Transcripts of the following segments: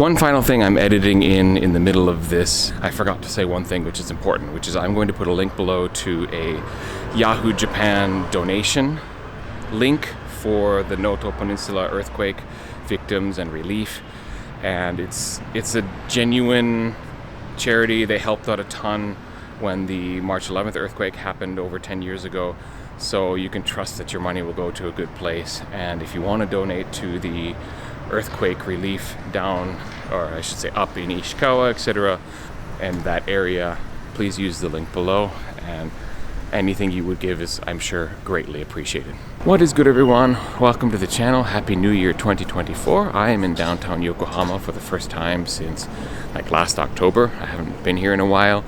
One final thing I'm editing in the middle of this, I forgot to say one thing which is important, which is I'm going to put a link below to a Yahoo Japan donation link for the Noto Peninsula earthquake victims and relief. And it's a genuine charity. They helped out a ton when the March 11th earthquake happened over 10 years ago. So you can trust that your money will go to a good place. And if you want to donate to the earthquake relief down, or I should say up in Ishikawa, etc., and that area, please use the link below. And anything you would give is, I'm sure, greatly appreciated. What is good, everyone? Welcome to the channel. Happy New Year 2024. I am in downtown Yokohama for the first time since last October. I haven't been here in a while.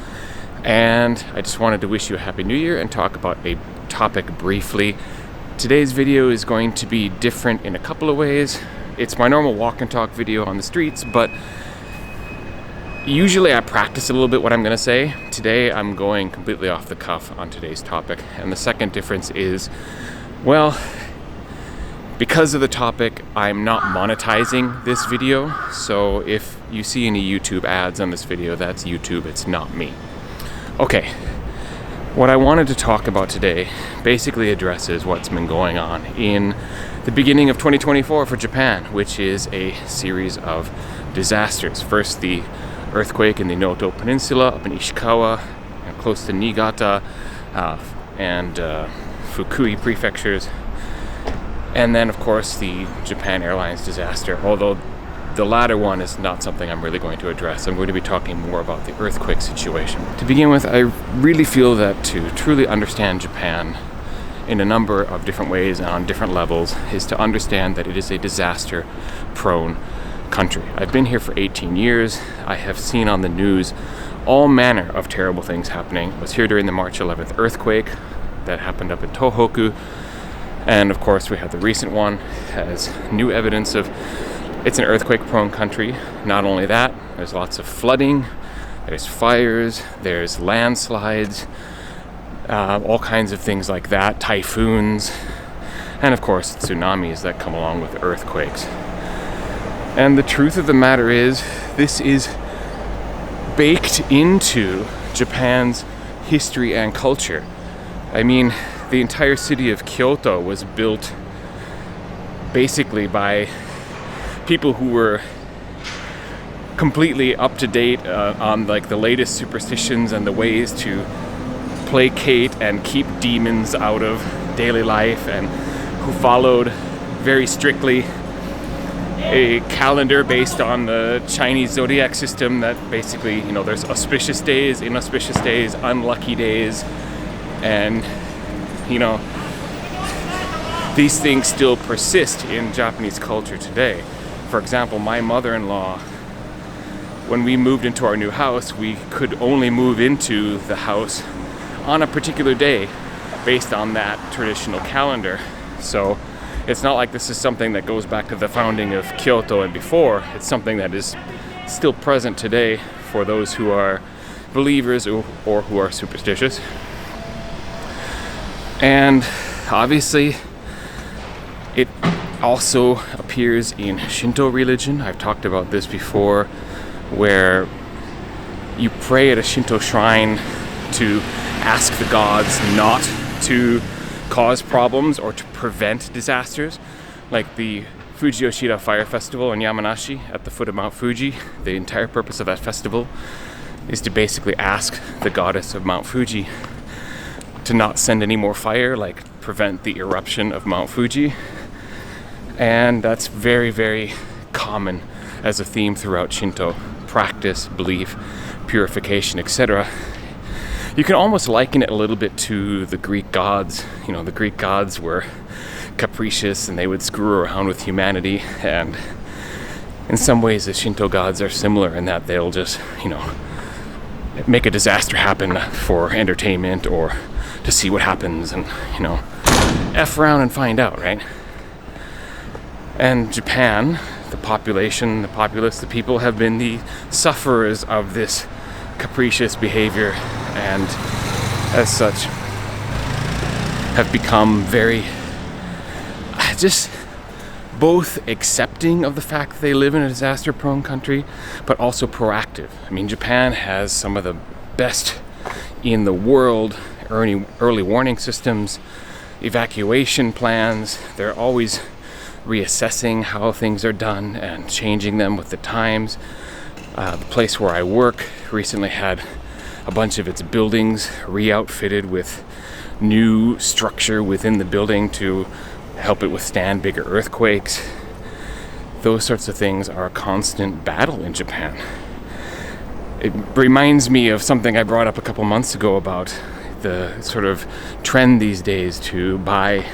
And I just wanted to wish you a Happy New Year and talk about a topic briefly. Today's video is going to be different in a couple of ways. It's my normal walk and talk video on the streets, but usually I practice a little bit what I'm going to say. Today I'm going completely off the cuff on today's topic. And the second difference is, well, because of the topic, I'm not monetizing this video. So if you see any YouTube ads on this video, that's YouTube, it's not me. Okay, what I wanted to talk about today basically addresses what's been going on in the beginning of 2024 for Japan, which is a series of disasters. First, the earthquake in the Noto Peninsula up in Ishikawa, close to Niigata and Fukui prefectures. And then, of course, the Japan Airlines disaster, although the latter one is not something I'm really going to address. I'm going to be talking more about the earthquake situation. To begin with, I really feel that to truly understand Japan in a number of different ways and on different levels is to understand that it is a disaster-prone country. I've been here for 18 years. I have seen on the news all manner of terrible things happening. I was here during the March 11th earthquake that happened up in Tohoku. And of course, we have the recent one as new evidence of it's an earthquake-prone country. Not only that, there's lots of flooding, there's fires, there's landslides, all kinds of things like that, typhoons, and of course tsunamis that come along with earthquakes. And the truth of the matter is, this is baked into Japan's history and culture. I mean, the entire city of Kyoto was built basically by people who were completely up to date on the latest superstitions and the ways to placate and keep demons out of daily life, and who followed very strictly a calendar based on the Chinese zodiac system that basically, there's auspicious days, inauspicious days, unlucky days, and these things still persist in Japanese culture today. For example, my mother-in-law, when we moved into our new house, we could only move into the house on a particular day based on that traditional calendar. So it's not like this is something that goes back to the founding of Kyoto and before. It's something that is still present today for those who are believers or who are superstitious. And obviously, it also appears in Shinto religion. I've talked about this before, where you pray at a Shinto shrine to ask the gods not to cause problems or to prevent disasters. Like the Fuji Yoshida Fire Festival in Yamanashi at the foot of Mount Fuji. The entire purpose of that festival is to basically ask the goddess of Mount Fuji to not send any more fire, prevent the eruption of Mount Fuji. And that's very, very common as a theme throughout Shinto practice, belief, purification, etc. You can almost liken it a little bit to the Greek gods. The Greek gods were capricious and they would screw around with humanity. And in some ways, the Shinto gods are similar in that they'll just, make a disaster happen for entertainment or to see what happens and, F around and find out, right? And Japan, the population, the populace, the people have been the sufferers of this capricious behavior, and as such have become very just both accepting of the fact that they live in a disaster-prone country, but also proactive. I mean, Japan has some of the best in the world early warning systems, evacuation plans. They're always reassessing how things are done and changing them with the times. The place where I work recently had a bunch of its buildings re-outfitted with new structure within the building to help it withstand bigger earthquakes. Those sorts of things are a constant battle in Japan. It reminds me of something I brought up a couple months ago about the sort of trend these days to buy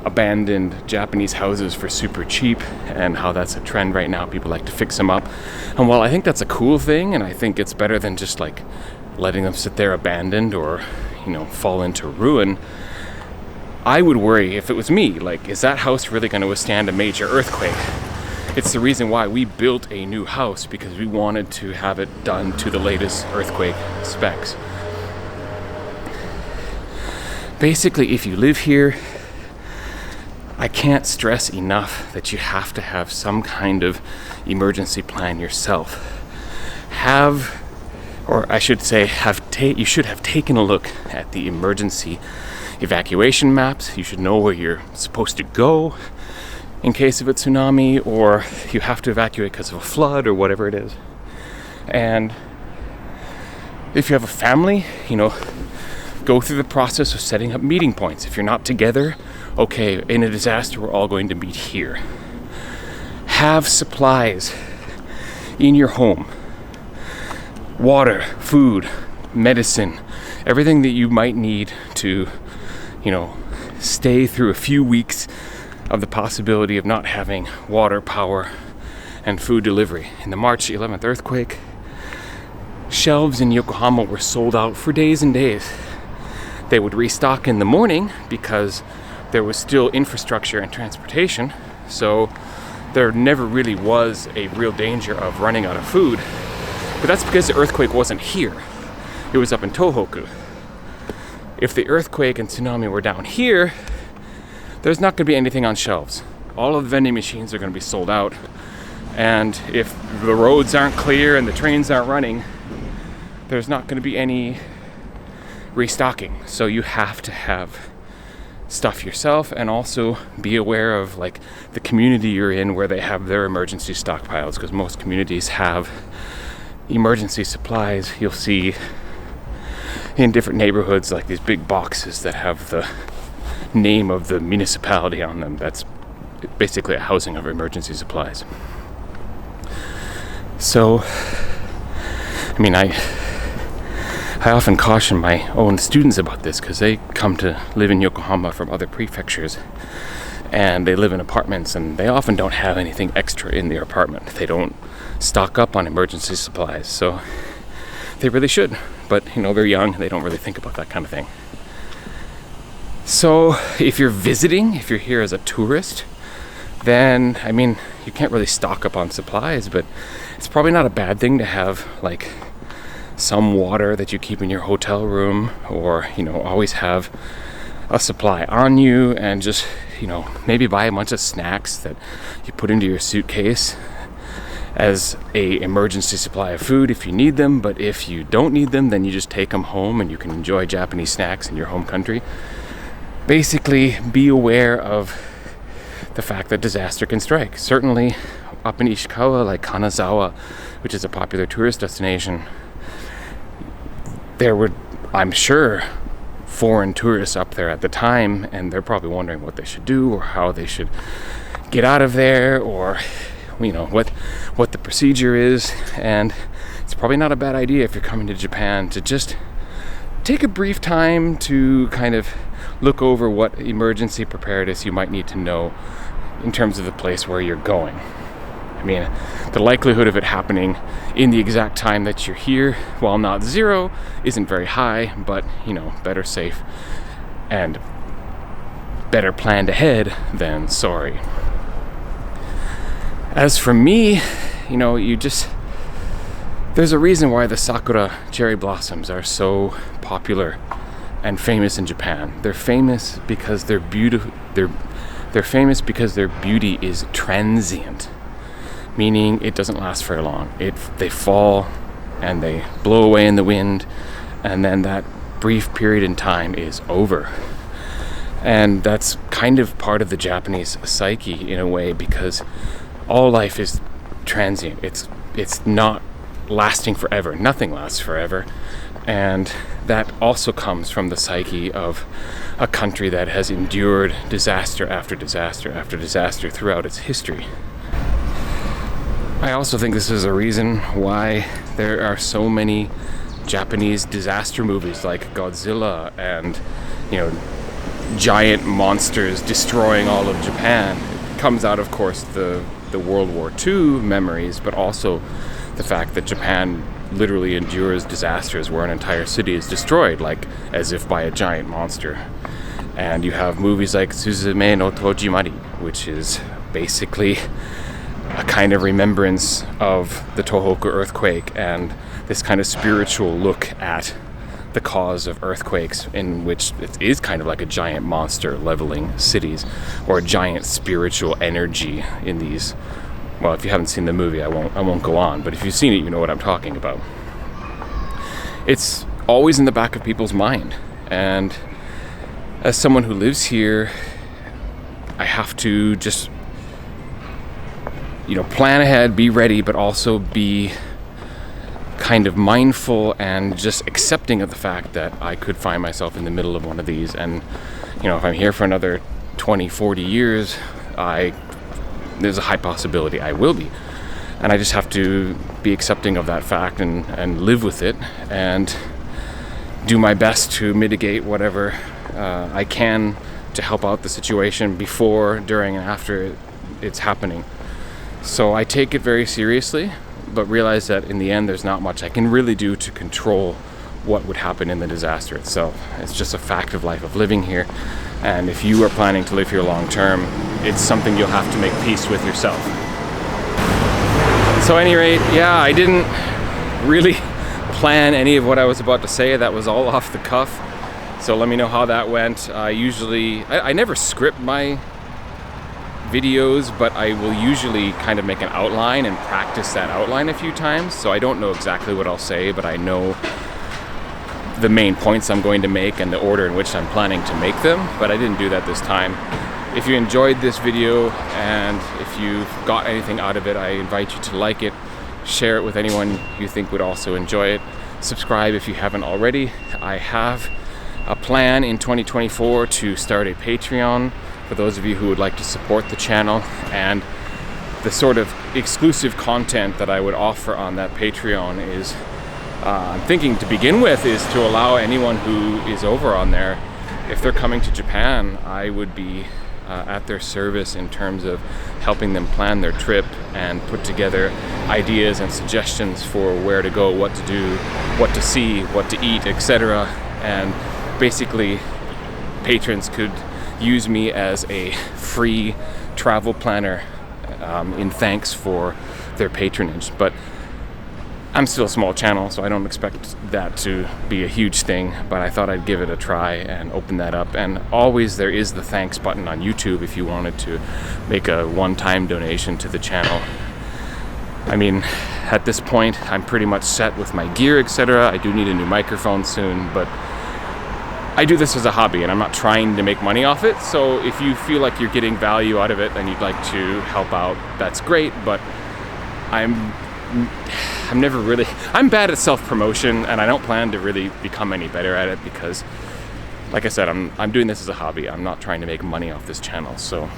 abandoned Japanese houses for super cheap, and how that's a trend right now. People like to fix them up. And while I think that's a cool thing, and I think it's better than just like letting them sit there abandoned or, fall into ruin, I would worry if it was me, like, is that house really going to withstand a major earthquake? It's the reason why we built a new house, because we wanted to have it done to the latest earthquake specs. Basically, if you live here, I can't stress enough that you have to have some kind of emergency plan yourself. You should have taken a look at the emergency evacuation maps. You should know where you're supposed to go in case of a tsunami, or you have to evacuate because of a flood or whatever it is. And if you have a family, go through the process of setting up meeting points. If you're not together, okay, in a disaster, we're all going to meet here. Have supplies in your home. Water, food, medicine, everything that you might need to, stay through a few weeks of the possibility of not having water, power, and food delivery. In the March 11th earthquake, shelves in Yokohama were sold out for days and days. They would restock in the morning because there was still infrastructure and transportation, so there never really was a real danger of running out of food. But that's because the earthquake wasn't here. It was up in Tohoku. If the earthquake and tsunami were down here, there's not going to be anything on shelves. All of the vending machines are going to be sold out. And if the roads aren't clear and the trains aren't running, there's not going to be any restocking. So you have to have stuff yourself, and also be aware of the community you're in where they have their emergency stockpiles, because most communities have emergency supplies. You'll see in different neighborhoods these big boxes that have the name of the municipality on them. That's basically a housing of emergency supplies. So, I often caution my own students about this, because they come to live in Yokohama from other prefectures, and they live in apartments, and they often don't have anything extra in their apartment. They don't stock up on emergency supplies, so they really should. But, they're young, they don't really think about that kind of thing. So, if you're visiting, if you're here as a tourist, then, you can't really stock up on supplies, but it's probably not a bad thing to have, some water that you keep in your hotel room, or, always have a supply on you, and just, maybe buy a bunch of snacks that you put into your suitcase as a emergency supply of food if you need them. But if you don't need them, then you just take them home and you can enjoy Japanese snacks in your home country. Basically, be aware of the fact that disaster can strike. Certainly up in Ishikawa, like Kanazawa, which is a popular tourist destination, there were, I'm sure, foreign tourists up there at the time, and they're probably wondering what they should do, or how they should get out of there, or what the procedure is. And it's probably not a bad idea, if you're coming to Japan, to just take a brief time to kind of look over what emergency preparedness you might need to know in terms of the place where you're going. The likelihood of it happening in the exact time that you're here, while not zero, isn't very high, but, better safe and better planned ahead than sorry. As for me, there's a reason why the sakura cherry blossoms are so popular and famous in Japan. They're famous because they're they're famous because their beauty is transient, meaning it doesn't last very long. They fall and they blow away in the wind, and then that brief period in time is over. And that's kind of part of the Japanese psyche in a way, because all life is transient. It's not lasting forever. Nothing lasts forever. And that also comes from the psyche of a country that has endured disaster after disaster after disaster throughout its history. I also think this is a reason why there are so many Japanese disaster movies like Godzilla and, giant monsters destroying all of Japan. It comes out, of course, the World War II memories, but also the fact that Japan literally endures disasters where an entire city is destroyed, like as if by a giant monster. And you have movies like Suzume no Tojimari, which is basically a kind of remembrance of the Tohoku earthquake and this kind of spiritual look at the cause of earthquakes, in which it is kind of like a giant monster leveling cities, or a giant spiritual energy in these. Well, if you haven't seen the movie, I won't go on, but if you've seen it, you know what I'm talking about. It's always in the back of people's mind, and as someone who lives here, I have to just plan ahead, be ready, but also be kind of mindful and just accepting of the fact that I could find myself in the middle of one of these. And if I'm here for another 20, 40 years, there's a high possibility I will be. And I just have to be accepting of that fact and live with it and do my best to mitigate whatever I can to help out the situation before, during, and after it's happening. So I take it very seriously, but realize that in the end there's not much I can really do to control what would happen in the disaster itself. It's just a fact of life of living here, and if you are planning to live here long term, it's something you'll have to make peace with yourself. So at any rate, I didn't really plan any of what I was about to say. That was all off the cuff, so let me know how that went. I never script my videos, but I will usually kind of make an outline and practice that outline a few times, so I don't know exactly what I'll say, but I know the main points I'm going to make and the order in which I'm planning to make them, but I didn't do that this time. If you enjoyed this video and if you got anything out of it, I invite you to like it, share it with anyone you think would also enjoy it, subscribe if you haven't already. I have a plan in 2024 to start a Patreon for those of you who would like to support the channel, and the sort of exclusive content that I would offer on that Patreon is, I'm thinking to begin with, is to allow anyone who is over on there, if they're coming to Japan, I would be at their service in terms of helping them plan their trip and put together ideas and suggestions for where to go, what to do, what to see, what to eat, etc. And basically, patrons could use me as a free travel planner in thanks for their patronage. But I'm still a small channel, so I don't expect that to be a huge thing, but I thought I'd give it a try and open that up. And always there is the thanks button on YouTube if you wanted to make a one-time donation to the channel. I mean, at this point, I'm pretty much set with my gear, etc. I do need a new microphone soon, but I do this as a hobby and I'm not trying to make money off it. So if you feel like you're getting value out of it and you'd like to help out, that's great. But I'm bad at self-promotion, and I don't plan to really become any better at it because, like I said, I'm doing this as a hobby. I'm not trying to make money off this channel. So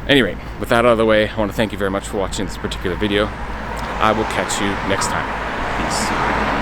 anyway, with that out of the way, I want to thank you very much for watching this particular video. I will catch you next time. Peace.